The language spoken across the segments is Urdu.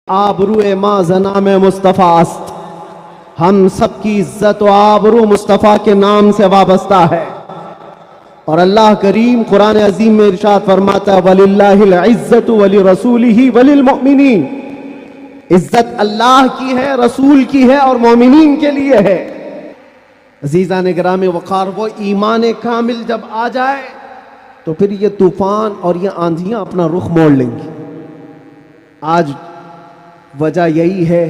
آبرو ما زنام مصطفیٰ است، ہم سب کی عزت و آبرو مصطفیٰ کے نام سے وابستہ ہے۔ اور اللہ کریم قرآن عظیم میں ارشاد فرماتا ہے وَلِلَّهِ الْعِزَّةُ وَلِرَسُولِهِ وَلِلْمُؤْمِنِينَ، عزت اللہ کی ہے، رسول کی ہے اور مومنین کے لیے ہے۔ عزیزان گرامی وقار، وہ ایمان کامل جب آ جائے تو پھر یہ طوفان اور یہ آندھیاں اپنا رخ موڑ لیں گی۔ آج وجہ یہی ہے،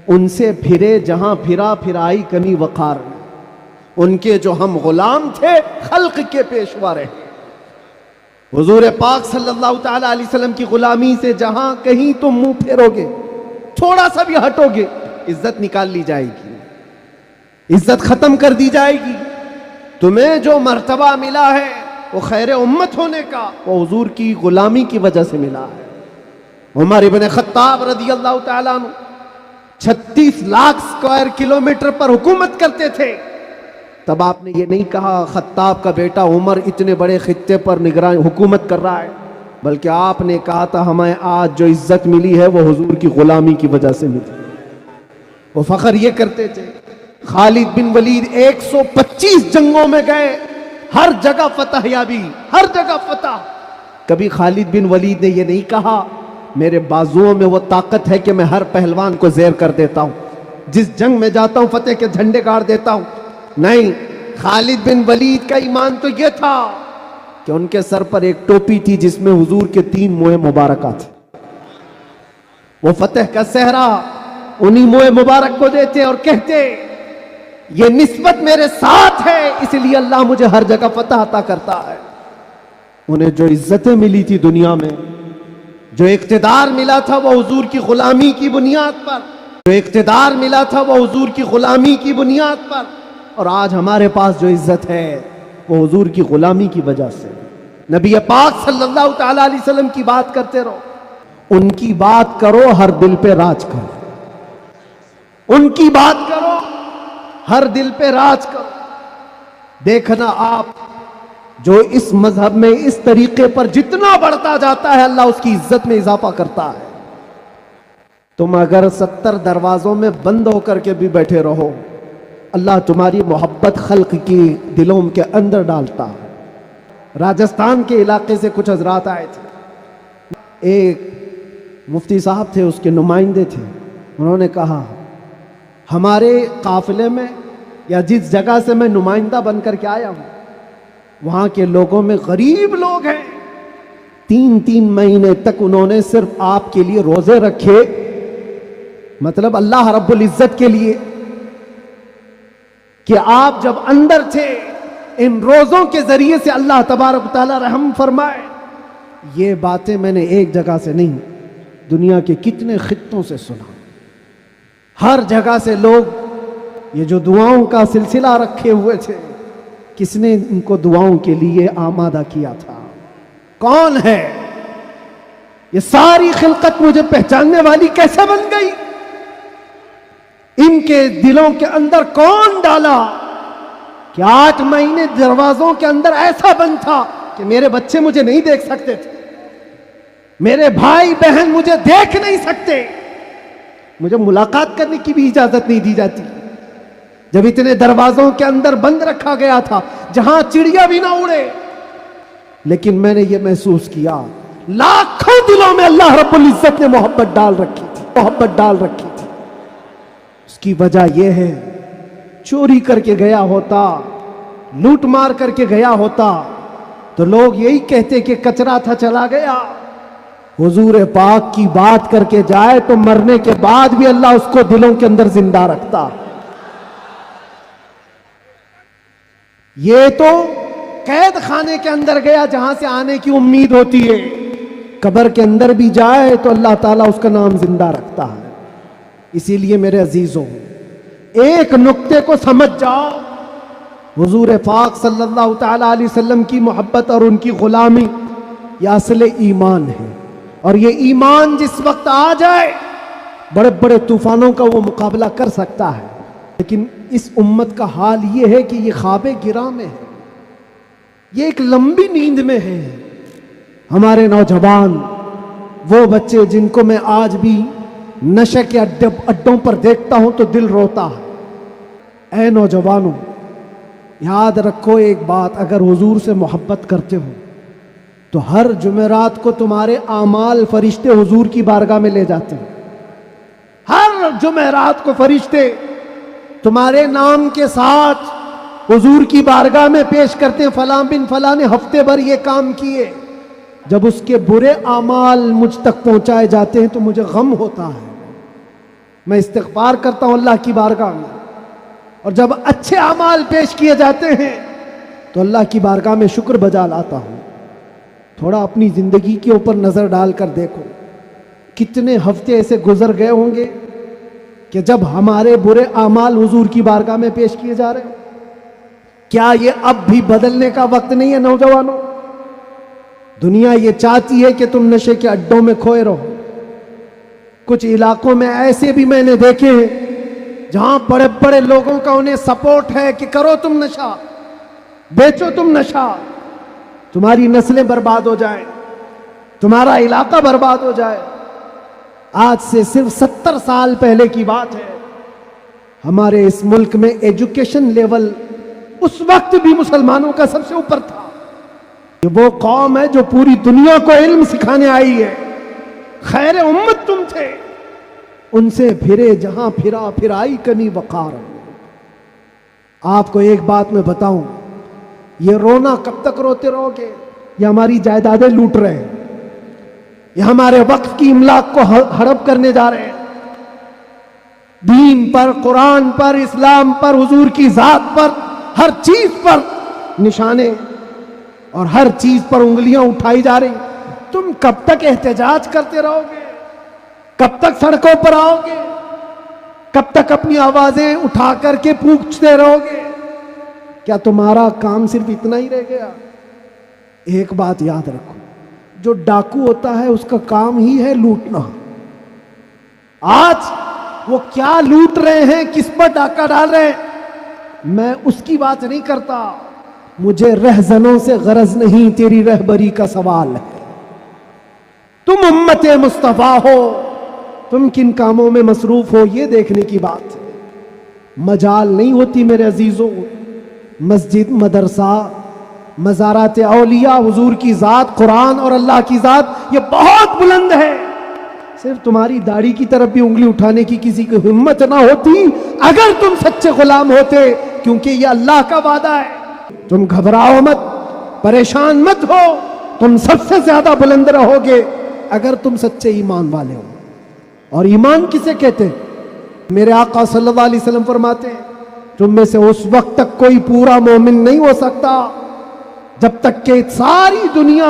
ان سے پھرے جہاں پھرا پھرائی کمی وقار، ان کے جو ہم غلام تھے خلق کے پیشوا رہے۔ حضور پاک صلی اللہ تعالی علیہ وسلم کی غلامی سے جہاں کہیں تم منہ پھیرو گے، تھوڑا سا بھی ہٹو گے، عزت نکال لی جائے گی، عزت ختم کر دی جائے گی۔ تمہیں جو مرتبہ ملا ہے وہ خیر امت ہونے کا، وہ حضور کی غلامی کی وجہ سے ملا ہے۔ عمر ابن خطاب رضی اللہ تعالیٰ عنہ 36 لاکھ اسکوائر کلومیٹر پر حکومت کرتے تھے۔ تب آپ نے یہ نہیں کہا خطاب کا بیٹا عمر اتنے بڑے خطے پر نگران حکومت کر رہا ہے، بلکہ آپ نے کہا تھا ہمیں آج جو عزت ملی ہے وہ حضور کی غلامی کی وجہ سے ملی۔ وہ فخر یہ کرتے تھے۔ خالد بن ولید 125 جنگوں میں گئے، ہر جگہ فتح یابی، ہر جگہ فتح۔ کبھی خالد بن ولید نے یہ نہیں کہا میرے بازوؤں میں وہ طاقت ہے کہ میں ہر پہلوان کو زیر کر دیتا ہوں، جس جنگ میں جاتا ہوں فتح کے جھنڈے گاڑ دیتا ہوں۔ نہیں، خالد بن ولید کا ایمان تو یہ تھا کہ ان کے سر پر ایک ٹوپی تھی جس میں حضور کے 3 موئے مبارکہ تھے۔ وہ فتح کا صحرا انہی موئے مبارک کو دیتے اور کہتے یہ نسبت میرے ساتھ ہے، اس لیے اللہ مجھے ہر جگہ فتح عطا کرتا ہے۔ انہیں جو عزتیں ملی تھی دنیا میں، جو اقتدار ملا تھا وہ حضور کی غلامی کی بنیاد پر، جو اقتدار ملا تھا وہ حضور کی غلامی کی بنیاد پر۔ اور آج ہمارے پاس جو عزت ہے وہ حضور کی غلامی کی وجہ سے۔ نبی پاک صلی اللہ تعالی علیہ وسلم کی بات کرتے رہو، ان کی بات کرو، ہر دل پہ راج کرو، ان کی بات کرو، ہر دل پہ راج کرو۔ دیکھنا آپ جو اس مذہب میں اس طریقے پر جتنا بڑھتا جاتا ہے اللہ اس کی عزت میں اضافہ کرتا ہے۔ تم اگر 70 دروازوں میں بند ہو کر کے بھی بیٹھے رہو، اللہ تمہاری محبت خلق کی دلوں کے اندر ڈالتا ہے۔ راجستھان کے علاقے سے کچھ حضرات آئے تھے، ایک مفتی صاحب تھے، اس کے نمائندے تھے۔ انہوں نے کہا ہمارے قافلے میں یا جس جگہ سے میں نمائندہ بن کر کے آیا ہوں وہاں کے لوگوں میں غریب لوگ ہیں، 3 مہینے تک انہوں نے صرف آپ کے لیے روزے رکھے، مطلب اللہ رب العزت کے لیے کہ آپ جب اندر تھے ان روزوں کے ذریعے سے اللہ تبارک و تعالی رحم فرمائے۔ یہ باتیں میں نے ایک جگہ سے نہیں، دنیا کے کتنے خطوں سے سنا۔ ہر جگہ سے لوگ یہ جو دعاؤں کا سلسلہ رکھے ہوئے تھے، کس نے ان کو دعاؤں کے لیے آمادہ کیا تھا؟ کون ہے؟ یہ ساری خلقت مجھے پہچاننے والی کیسے بن گئی؟ ان کے دلوں کے اندر کون ڈالا کہ 8 مہینے دروازوں کے اندر ایسا بند تھا کہ میرے بچے مجھے نہیں دیکھ سکتے تھے، میرے بھائی بہن مجھے دیکھ نہیں سکتے، مجھے ملاقات کرنے کی بھی اجازت نہیں دی جاتی۔ جب اتنے دروازوں کے اندر بند رکھا گیا تھا جہاں چڑیا بھی نہ اڑے، لیکن میں نے یہ محسوس کیا لاکھوں دلوں میں اللہ رب العزت نے محبت ڈال رکھی تھی، محبت ڈال رکھی تھی۔ اس کی وجہ یہ ہے چوری کر کے گیا ہوتا، لوٹ مار کر کے گیا ہوتا تو لوگ یہی کہتے کہ کچرا تھا چلا گیا۔ حضور پاک کی بات کر کے جائے تو مرنے کے بعد بھی اللہ اس کو دلوں کے اندر زندہ رکھتا۔ یہ تو قید خانے کے اندر گیا جہاں سے آنے کی امید ہوتی ہے، قبر کے اندر بھی جائے تو اللہ تعالیٰ اس کا نام زندہ رکھتا ہے۔ اسی لیے میرے عزیزوں، ایک نقطے کو سمجھ جاؤ، حضور پاک صلی اللہ تعالی علیہ وسلم کی محبت اور ان کی غلامی یہ اصل ایمان ہے۔ اور یہ ایمان جس وقت آ جائے بڑے بڑے طوفانوں کا وہ مقابلہ کر سکتا ہے۔ لیکن اس امت کا حال یہ ہے کہ یہ خواب گراں میں ہے، یہ ایک لمبی نیند میں ہے۔ ہمارے نوجوان، وہ بچے جن کو میں آج بھی نشے کے اڈوں پر دیکھتا ہوں تو دل روتا ہے۔ اے نوجوانوں، یاد رکھو ایک بات، اگر حضور سے محبت کرتے ہو تو ہر جمعرات کو تمہارے اعمال فرشتے حضور کی بارگاہ میں لے جاتے ہیں۔ ہر جمعرات کو فرشتے تمہارے نام کے ساتھ حضور کی بارگاہ میں پیش کرتے ہیں، فلاں بن فلاں نے ہفتے بھر یہ کام کیے۔ جب اس کے برے اعمال مجھ تک پہنچائے جاتے ہیں تو مجھے غم ہوتا ہے، میں استغفار کرتا ہوں اللہ کی بارگاہ میں، اور جب اچھے اعمال پیش کیے جاتے ہیں تو اللہ کی بارگاہ میں شکر بجا لاتا ہوں۔ تھوڑا اپنی زندگی کے اوپر نظر ڈال کر دیکھو، کتنے ہفتے ایسے گزر گئے ہوں گے کہ جب ہمارے برے اعمال حضور کی بارگاہ میں پیش کیے جا رہے ہیں۔ کیا یہ اب بھی بدلنے کا وقت نہیں ہے نوجوانوں؟ دنیا یہ چاہتی ہے کہ تم نشے کے اڈوں میں کھوئے رہو۔ کچھ علاقوں میں ایسے بھی میں نے دیکھے ہیں جہاں بڑے بڑے لوگوں کا انہیں سپورٹ ہے کہ کرو تم نشہ، بیچو تم نشہ، تمہاری نسلیں برباد ہو جائیں، تمہارا علاقہ برباد ہو جائے۔ آج سے صرف 70 سال پہلے کی بات ہے، ہمارے اس ملک میں ایجوکیشن لیول اس وقت بھی مسلمانوں کا سب سے اوپر تھا۔ یہ وہ قوم ہے جو پوری دنیا کو علم سکھانے آئی ہے، خیر امت تم تھے، ان سے پھرے جہاں پھرا پھرائی کمی وقار۔ آپ کو ایک بات میں بتاؤں، یہ رونا کب تک روتے رہو گے؟ یہ ہماری جائیدادیں لوٹ رہے ہیں، یہ ہمارے وقت کی املاک کو ہڑپ کرنے جا رہے ہیں، دین پر، قرآن پر، اسلام پر، حضور کی ذات پر، ہر چیز پر نشانے اور ہر چیز پر انگلیاں اٹھائی جا رہی۔ تم کب تک احتجاج کرتے رہو گے؟ کب تک سڑکوں پر آؤ گے؟ کب تک اپنی آوازیں اٹھا کر کے پوچھتے رہو گے؟ کیا تمہارا کام صرف اتنا ہی رہ گیا؟ ایک بات یاد رکھو، جو ڈاکو ہوتا ہے اس کا کام ہی ہے لوٹنا۔ آج وہ کیا لوٹ رہے ہیں، کس پر ڈاکہ ڈال رہے ہیں، میں اس کی بات نہیں کرتا۔ مجھے رہزنوں سے غرض نہیں، تیری رہبری کا سوال ہے۔ تم امت مصطفیٰ ہو، تم کن کاموں میں مصروف ہو یہ دیکھنے کی بات ہے۔ مجال نہیں ہوتی میرے عزیزوں، مسجد، مدرسہ، مزارات اولیاء، حضور کی ذات، قرآن اور اللہ کی ذات یہ بہت بلند ہے۔ صرف تمہاری داڑھی کی طرف بھی انگلی اٹھانے کی کسی کی ہمت نہ ہوتی اگر تم سچے غلام ہوتے، کیونکہ یہ اللہ کا وعدہ ہے۔ تم گھبراؤ مت، پریشان مت ہو، تم سب سے زیادہ بلند رہو گے اگر تم سچے ایمان والے ہو۔ اور ایمان کسے کہتے ہیں؟ میرے آقا صلی اللہ علیہ وسلم فرماتے ہیں تم میں سے اس وقت تک کوئی پورا مومن نہیں ہو سکتا جب تک کہ ساری دنیا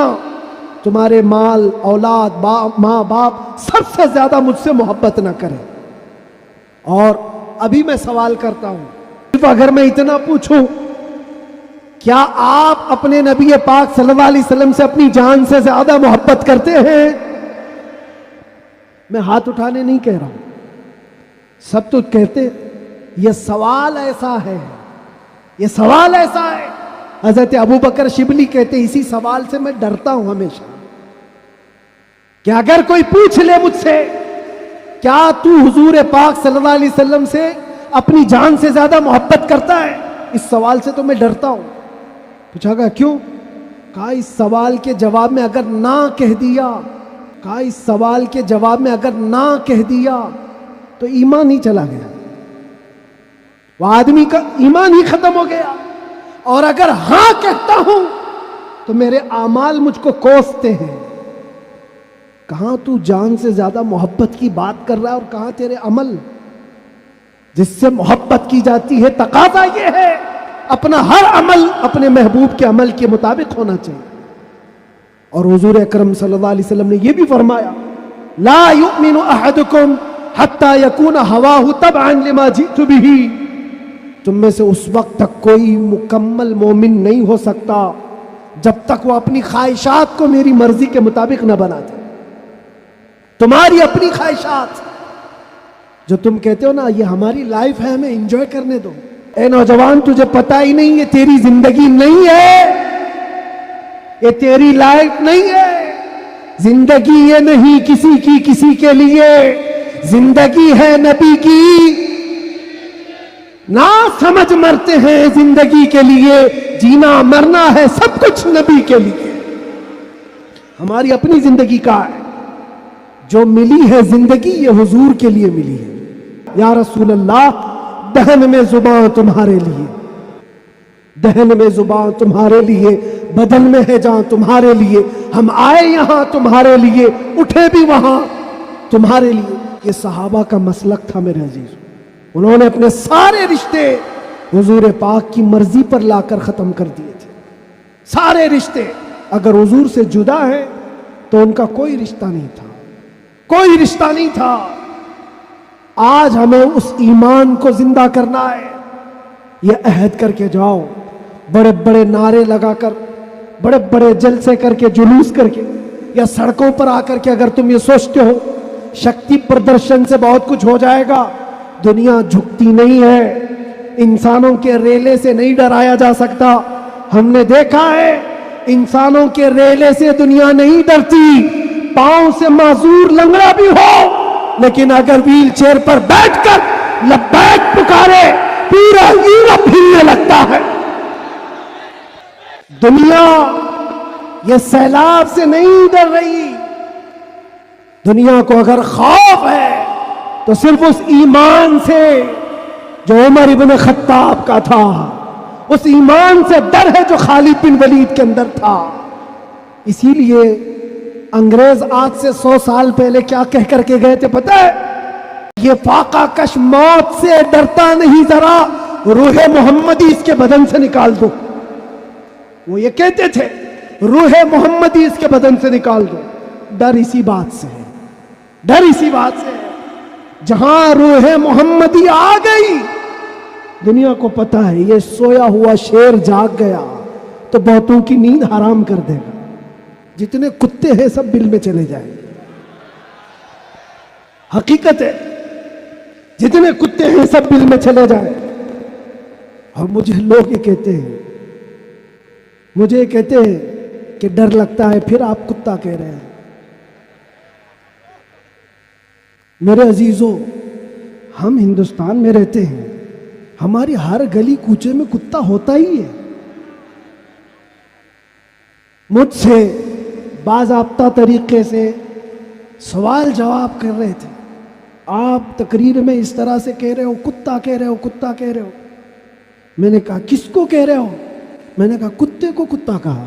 تمہارے مال، اولاد، ماں باپ سب سے زیادہ مجھ سے محبت نہ کرے۔ اور ابھی میں سوال کرتا ہوں، صرف اگر میں اتنا پوچھوں، کیا آپ اپنے نبی پاک صلی اللہ علیہ وسلم سے اپنی جان سے زیادہ محبت کرتے ہیں؟ میں ہاتھ اٹھانے نہیں کہہ رہا ہوں، سب تو کہتے۔ یہ سوال ایسا ہے، یہ سوال ایسا ہے، حضرت ابو بکر شبلی کہتے اسی سوال سے میں ڈرتا ہوں ہمیشہ، کہ اگر کوئی پوچھ لے مجھ سے کیا تو حضور پاک صلی اللہ علیہ وسلم سے اپنی جان سے زیادہ محبت کرتا ہے، اس سوال سے تو میں ڈرتا ہوں۔ پوچھا گیا کیوں؟ کہا اس سوال کے جواب میں اگر نہ کہہ دیا، کہا اس سوال کے جواب میں اگر نہ کہہ دیا تو ایمان ہی چلا گیا، وہ آدمی کا ایمان ہی ختم ہو گیا، اور اگر ہاں کہتا ہوں تو میرے اعمال مجھ کو کوستے ہیں۔ کہاں تو جان سے زیادہ محبت کی بات کر رہا ہے اور کہاں تیرے عمل؟ جس سے محبت کی جاتی ہے تقاضا یہ ہے اپنا ہر عمل اپنے محبوب کے عمل کے مطابق ہونا چاہیے۔ اور حضور اکرم صلی اللہ علیہ وسلم نے یہ بھی فرمایا، لا یؤمن احدکم حتی یکون ہواہ تبعا لما جئت بہ، تم میں سے اس وقت تک کوئی مکمل مومن نہیں ہو سکتا جب تک وہ اپنی خواہشات کو میری مرضی کے مطابق نہ بنا دے۔ تمہاری اپنی خواہشات جو تم کہتے ہو نا یہ ہماری لائف ہے، ہمیں انجوائے کرنے دو۔ اے نوجوان، تجھے پتہ ہی نہیں یہ تیری زندگی نہیں ہے، یہ تیری لائف نہیں ہے۔ زندگی یہ نہیں کسی کی کسی کے لیے، زندگی ہے نبی کی، نہ سمجھ مرتے ہیں زندگی کے لیے، جینا مرنا ہے سب کچھ نبی کے لیے۔ ہماری اپنی زندگی کا ہے، جو ملی ہے زندگی یہ حضور کے لیے ملی ہے۔ یا رسول اللہ، دہن میں زبان تمہارے لیے، دہن میں زبان تمہارے لیے، بدن میں ہے جان تمہارے لیے، ہم آئے یہاں تمہارے لیے، اٹھے بھی وہاں تمہارے لیے۔ یہ صحابہ کا مسلک تھا میرے عزیز، انہوں نے اپنے سارے رشتے حضور پاک کی مرضی پر لا کر ختم کر دیے تھے۔ سارے رشتے اگر حضور سے جدا ہیں تو ان کا کوئی رشتہ نہیں تھا، کوئی رشتہ نہیں تھا۔ آج ہمیں اس ایمان کو زندہ کرنا ہے۔ یہ عہد کر کے جاؤ، بڑے بڑے نعرے لگا کر، بڑے بڑے جلسے کر کے، جلوس کر کے، یا سڑکوں پر آ کر کے اگر تم یہ سوچتے ہو شکتی پردرشن سے بہت کچھ ہو جائے گا، دنیا جھکتی نہیں ہے، انسانوں کے ریلے سے نہیں ڈرایا جا سکتا۔ ہم نے دیکھا ہے انسانوں کے ریلے سے دنیا نہیں ڈرتی، پاؤں سے معذور لنگڑا بھی ہو لیکن اگر ویل چیئر پر بیٹھ کر لبیک پکارے پورا یورپ ہلنے لگتا ہے۔ دنیا یہ سیلاب سے نہیں ڈر رہی، دنیا کو اگر خوف ہے تو صرف اس ایمان سے جو عمر ابن خطاب کا تھا، اس ایمان سے ڈر ہے جو خالد بن ولید کے اندر تھا۔ اسی لیے انگریز آج سے 100 سال پہلے کیا کہہ کر کے گئے تھے پتہ ہے؟ یہ فاقہ کش موت سے ڈرتا نہیں، ذرا روح محمدی اس کے بدن سے نکال دو۔ وہ یہ کہتے تھے روح محمدی اس کے بدن سے نکال دو۔ ڈر اسی بات سے ہے، ڈر اسی بات سے ہے۔ جہاں روح محمدی آ گئی، دنیا کو پتہ ہے یہ سویا ہوا شیر جاگ گیا تو بہتوں کی نیند حرام کر دے گا۔ جتنے کتے ہیں سب بل میں چلے جائیں گے، حقیقت ہے، جتنے کتے ہیں سب بل میں چلے جائیں۔ اور مجھے لوگ یہ کہتے ہیں، مجھے یہ کہتے ہیں کہ ڈر لگتا ہے، پھر آپ کتا کہہ رہے ہیں۔ میرے عزیزوں، ہم ہندوستان میں رہتے ہیں، ہماری ہر گلی کوچے میں کتا ہوتا ہی ہے۔ مجھ سے باضابطہ طریقے سے سوال جواب کر رہے تھے، آپ تقریر میں اس طرح سے کہہ رہے ہو، کتا کہہ رہے ہو، کتا کہہ رہے ہو۔ میں نے کہا کس کو کہہ رہے ہو؟ میں نے کہا کتے کو کتا کہا،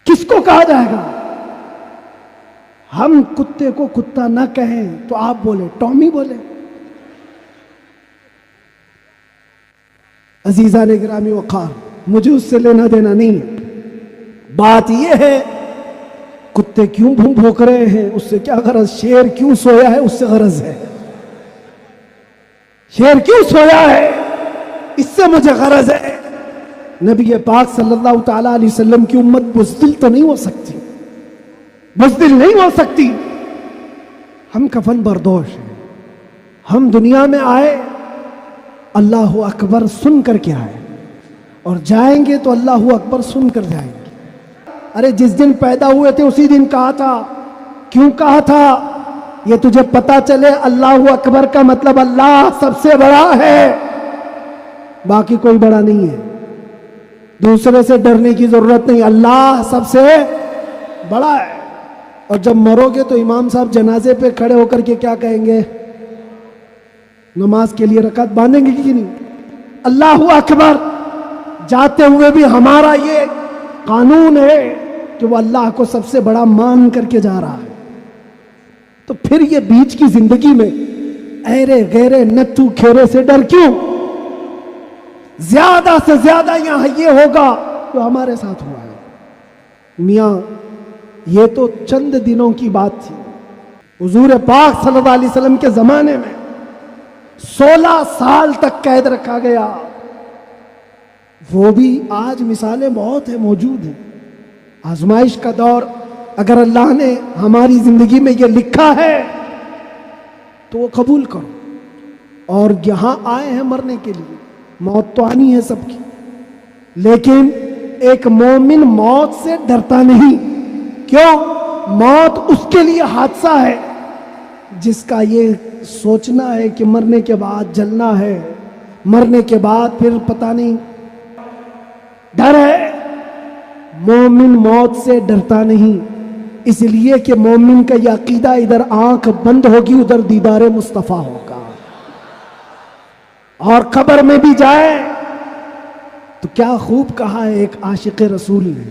کس کو کہا جائے گا؟ ہم کتے کو کتا نہ کہیں تو آپ بولے ٹامی بولے۔ عزیزان گرامی وقار، مجھے اس سے لینا دینا نہیں ہے، بات یہ ہے کتے کیوں بھونک رہے ہیں اس سے کیا غرض، شیر کیوں سویا ہے اس سے غرض ہے، شیر کیوں سویا ہے اس سے مجھے غرض ہے۔ نبی پاک صلی اللہ تعالیٰ علیہ وسلم کی امت بزدل تو نہیں ہو سکتی، بزدل نہیں ہو سکتی۔ ہم کفن بردوش ہیں، ہم دنیا میں آئے اللہ اکبر سن کر کے آئے، اور جائیں گے تو اللہ اکبر سن کر جائیں گے۔ ارے جس دن پیدا ہوئے تھے اسی دن کہا تھا، کیوں کہا تھا؟ یہ تجھے پتا چلے اللہ اکبر کا مطلب اللہ سب سے بڑا ہے، باقی کوئی بڑا نہیں ہے، دوسرے سے ڈرنے کی ضرورت نہیں، اللہ سب سے بڑا ہے۔ اور جب مرو گے تو امام صاحب جنازے پہ کھڑے ہو کر کے کیا کہیں گے؟ نماز کے لیے رکعت باندھیں گے کہ نہیں؟ اللہ اکبر جاتے ہوئے بھی ہمارا یہ قانون ہے کہ وہ اللہ کو سب سے بڑا مان کر کے جا رہا ہے۔ تو پھر یہ بیچ کی زندگی میں ایرے غیرے نتھو کھیرے سے ڈر کیوں؟ زیادہ سے زیادہ یہاں یہ ہوگا جو ہمارے ساتھ ہوا ہے۔ میاں یہ تو چند دنوں کی بات تھی، حضور پاک صلی اللہ علیہ وسلم کے زمانے میں 16 سال تک قید رکھا گیا۔ وہ بھی آج مثالیں بہت ہیں، موجود ہیں۔ آزمائش کا دور، اگر اللہ نے ہماری زندگی میں یہ لکھا ہے تو وہ قبول کرو۔ اور یہاں آئے ہیں مرنے کے لیے، موت تو آنی ہے سب کی، لیکن ایک مومن موت سے ڈرتا نہیں۔ کیوں؟ موت اس کے لیے حادثہ ہے، جس کا یہ سوچنا ہے کہ مرنے کے بعد جلنا ہے، مرنے کے بعد پھر پتہ نہیں، ڈر ہے، مومن موت سے ڈرتا نہیں، اس لیے کہ مومن کا یہ عقیدہ ادھر آنکھ بند ہوگی ادھر دیدار مصطفیٰ ہوگا، اور قبر میں بھی جائے تو کیا خوب کہا ہے ایک عاشق رسول نے،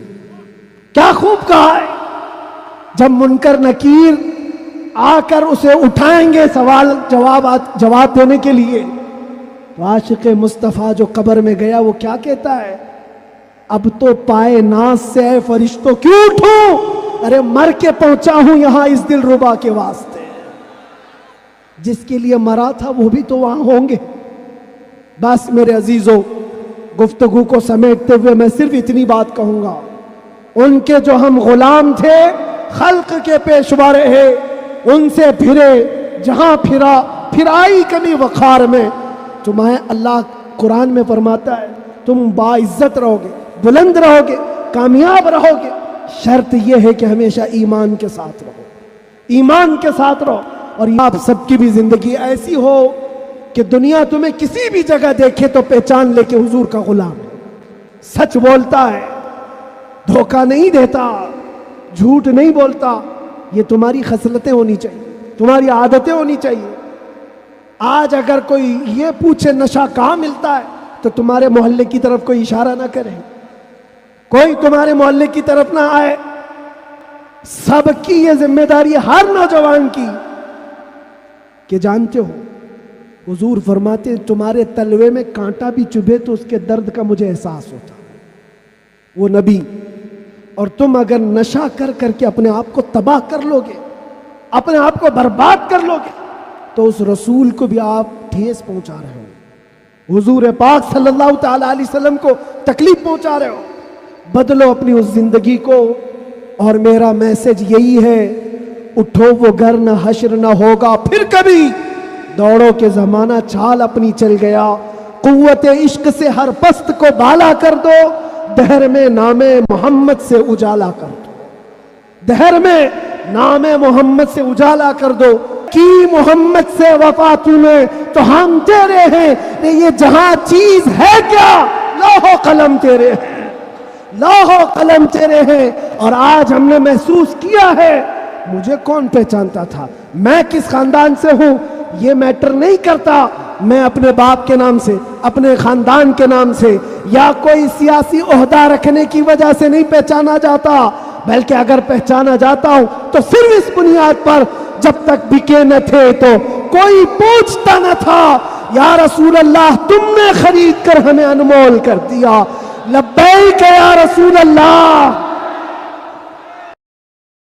کیا خوب کہا ہے، جب منکر نکیر آ کر اسے اٹھائیں گے سوال جواب دینے کے لیے، تو عاشق مصطفیٰ جو قبر میں گیا وہ کیا کہتا ہے؟ اب تو پائے ناز سے اے فرشتوں کیوں اٹھوں، ارے مر کے پہنچا ہوں یہاں اس دل ربا کے واسطے، جس کے لیے مرا تھا وہ بھی تو وہاں ہوں گے۔ بس میرے عزیزوں، گفتگو کو سمیٹتے ہوئے میں صرف اتنی بات کہوں گا، ان کے جو ہم غلام تھے، خلق کے پیشوا رہے، ان سے پھرے، جہاں پھرا پھرائی کمی وقار میں، تمہیں اللہ قرآن میں فرماتا ہے تم باعزت رہو گے، بلند رہو گے، کامیاب رہو گے، شرط یہ ہے کہ ہمیشہ ایمان کے ساتھ رہو، ایمان کے ساتھ رہو، اور آپ سب کی بھی زندگی ایسی ہو کہ دنیا تمہیں کسی بھی جگہ دیکھے تو پہچان لے کے حضور کا غلام ہے، سچ بولتا ہے، دھوکہ نہیں دیتا، جھوٹ نہیں بولتا، یہ تمہاری خصلتیں ہونی چاہیے، تمہاری عادتیں ہونی چاہیے۔ آج اگر کوئی یہ پوچھے نشہ کہاں ملتا ہے تو تمہارے محلے کی طرف کوئی اشارہ نہ کرے، کوئی تمہارے محلے کی طرف نہ آئے، سب کی یہ ذمہ داری ہر نوجوان کی کہ جانتے ہو حضور فرماتے تمہارے تلوے میں کانٹا بھی چبھے تو اس کے درد کا مجھے احساس ہوتا، وہ نبی، اور تم اگر نشہ کر کر کے اپنے آپ کو تباہ کر لو گے، اپنے آپ کو برباد کر لو گے، تو اس رسول کو بھی آپ ٹھیس پہنچا رہے ہو، حضور پاک صلی اللہ تعالیٰ علیہ وسلم کو تکلیف پہنچا رہے ہو۔ بدلو اپنی اس زندگی کو، اور میرا میسج یہی ہے، اٹھو وہ گھر نہ حشر نہ ہوگا پھر کبھی، دوڑو کے زمانہ چال اپنی چل گیا، قوت عشق سے ہر پست کو بالا کر دو، دہر میں نام محمد سے اجالا کر دو، دہر میں نام محمد سے اجالا کر دو، کی محمد سے وفا تمہیں تو ہم تیرے ہیں، یہ جہاں چیز ہے کیا، لوح و قلم تیرے ہیں، لوح و قلم تیرے ہیں، اور آج ہم نے محسوس کیا ہے، مجھے کون پہچانتا تھا، میں کس خاندان سے ہوں یہ میٹر نہیں کرتا، میں اپنے باپ کے نام سے، اپنے خاندان کے نام سے، یا کوئی سیاسی عہدہ رکھنے کی وجہ سے نہیں پہچانا جاتا، بلکہ اگر پہچانا جاتا ہوں تو صرف اس بنیاد پر جب تک بکے نہ تھے تو کوئی پوچھتا نہ تھا، یا رسول اللہ تم نے خرید کر ہمیں انمول کر دیا، لبیک یا رسول اللہ،